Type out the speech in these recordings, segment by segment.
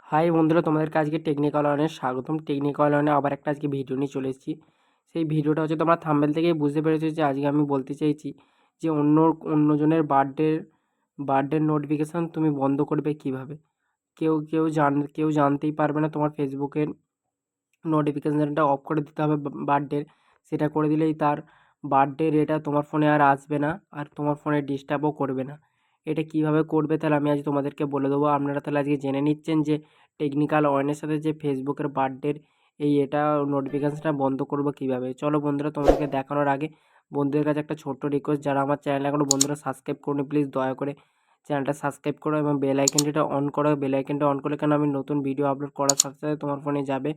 High বন্ধুরা, তোমাদেরকে আজকে টেকনিক্যাল ওয়ানে স্বাগতম। টেকনিক্যাল ওয়ানে আবার একটা আজকে ভিডিও নিয়ে চলে এসেছি। সেই ভিডিওটা হচ্ছে তোমরা থাম্বনেল থেকেই বুঝতে পেরেছো যে আজকে আমি বলতে চাইছি যে অন্যজনের বার্থডের নোটিফিকেশান তুমি বন্ধ করবে কীভাবে। কেউ জানতেই পারবে না। তোমার ফেসবুকের নোটিফিকেশানটা অফ করে দিতে হবে বার্থডের। সেটা করে দিলেই তার বার্থডের এটা তোমার ফোনে আর আসবে না, আর তোমার ফোনে ডিস্টার্বও করবে না। এটা কীভাবে করবে তাহলে আমি আজ তোমাদেরকে বলে দেবো। আপনারা তাহলে আজকে জেনে নিচ্ছেন যে টেকনিক্যাল ওয়ানের সাথে যে ফেসবুকের বার্থডের এটা নোটিফিকেশানটা বন্ধ করবো কীভাবে। চলো বন্ধুরা, তোমাদেরকে দেখানোর আগে বন্ধুদের কাছে একটা ছোট্ট রিকোয়েস্ট, যারা আমার চ্যানেল এখনও বন্ধুরা সাবস্ক্রাইব করুন, প্লিজ দয়া করে চ্যানেলটা সাবস্ক্রাইব করো এবং বেল আইকনটা অন করো। বেল আইকনটা অন করলে কেন আমি নতুন ভিডিও আপলোড করার সাথে সাথে তোমার ফোনে যাবে,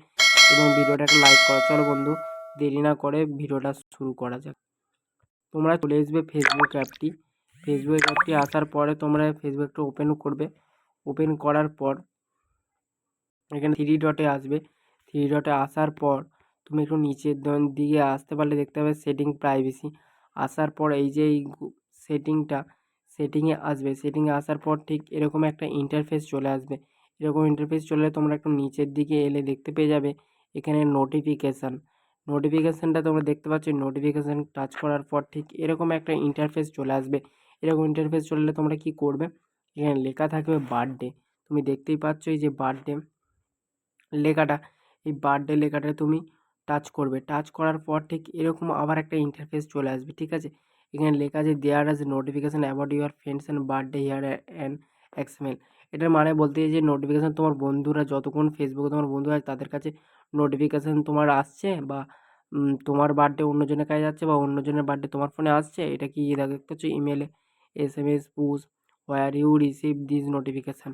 এবং ভিডিওটা একটা লাইক করো। চলো বন্ধু, দেরি না করে ভিডিওটা শুরু করা যাক। তোমরা চলে আসবে ফেসবুক অ্যাপটি আসার পরে তোমরা ফেসবুকটা ওপেন করবে। ওপেন করার পর এখানে থ্রি ডটে আসবে। থ্রি ডটে আসার পর তুমি একটু নিচের দিকে আসতে পারলে দেখতে পাবে সেটিং প্রাইভেসি। আসার পর এই যে এই সেটিংয়ে আসবে। সেটিংয়ে আসার পর ঠিক এরকম একটা ইন্টারফেস চলে আসবে। এরকম ইন্টারফেস চলে এলে তোমরা একটু নিচের দিকে এলে দেখতে পেয়ে যাবে এখানে নোটিফিকেশানটা তোমরা দেখতে পাচ্ছ। নোটিফিকেশান টাচ করার পর ঠিক এরকম একটা ইন্টারফেস চলে আসবে। এরকম ইন্টারফেস চলে এলে তোমরা কী করবে, এখানে লেখা থাকবে বার্থডে। তুমি দেখতেই পাচ্ছ এই যে বার্থডে লেখাটা, এই বার্থডে লেখাটা তুমি টাচ করবে। টাচ করার পর ঠিক এরকম আবার একটা ইন্টারফেস চলে আসবে, ঠিক আছে। এখানে লেখা আছে there is notification about your friends and birthday here and এক্সমেল। এটার মানে বলতে যে নোটিফিকেশান তোমার বন্ধুরা যতক্ষণ ফেসবুকে তোমার বন্ধু আছে তাদের কাছে নোটিফিকেশান তোমার আসছে, বা তোমার বার্থডে অন্যজনের কাছে যাচ্ছে, বা অন্যজনের বার্থডে তোমার ফোনে আসছে। এটা কি দেখতে পাচ্ছ ইমেলে SMS push where you receive this notification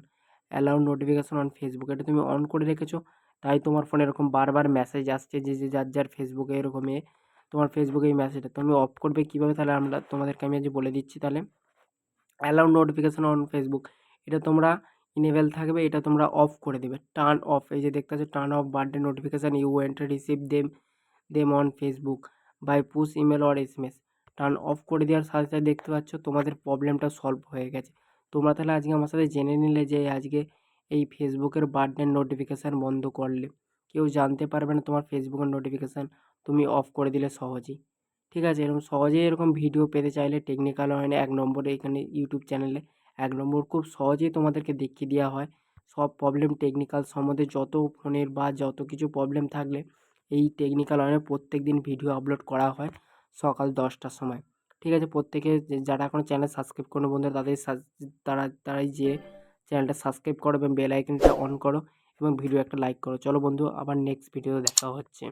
allow notification on Facebook. এটা তুমি অন করে রেখেছো, তাই তোমার ফোনে এরকম বারবার মেসেজ আসছে যে যার ফেসবুকে এরকম তোমার ফেসবুকে এই মেসেজটা তুমি অফ করবে কীভাবে, তাহলে তোমাদেরকে আমি আজ বলে দিচ্ছি। তাহলে অ্যালাউ নোটিফিকেশান অন ফেসবুক, এটা তোমরা ইনেবল থাকবে, এটা তোমরা অফ করে দেবে। টার্ন অফ, এই যে দেখতে পাচ্ছ turn off birthday notification you won't receive them on Facebook by push email or SMS। Turn off করে দেওয়ার সাথে সাথে দেখতে পাচ্ছ তোমাদের প্রবলেমটা সলভ হয়ে গেছে। তোমরা তাহলে আজকে আমার সাথে জেনে নিলে যে আজকে এই ফেসবুকের বার্থডের নোটিফিকেশান বন্ধ করলে কেউ জানতে পারবে না তোমার ফেসবুকের নোটিফিকেশান তুমি অফ করে দিলে সহজেই। ঠিক আছে, এরকম সহজেই এরকম ভিডিও পেতে চাইলে টেকনিক্যাল ওয়ানে 1 নম্বরে এখানে ইউটিউব চ্যানেলে 1 নম্বর খুব সহজেই তোমাদেরকে দেখিয়ে দেওয়া হয় সব প্রবলেম। টেকনিক্যাল সম্বন্ধে যত ফোনের বা যত কিছু প্রবলেম থাকলে এই টেকনিক্যাল ওয়ানে প্রত্যেকদিন ভিডিও আপলোড করা হয় সকাল 10টার সময়। ঠিক আছে, প্রত্যেকে যারা এখনও চ্যানেল সাবস্ক্রাইব করো বন্ধুরা তারাই যেয়ে চ্যানেলটা সাবস্ক্রাইব করো এবং বেল আইকনটা অন করো এবং ভিডিও একটা লাইক করো। চলো বন্ধু, আবার নেক্সট ভিডিওতে দেখা হচ্ছে।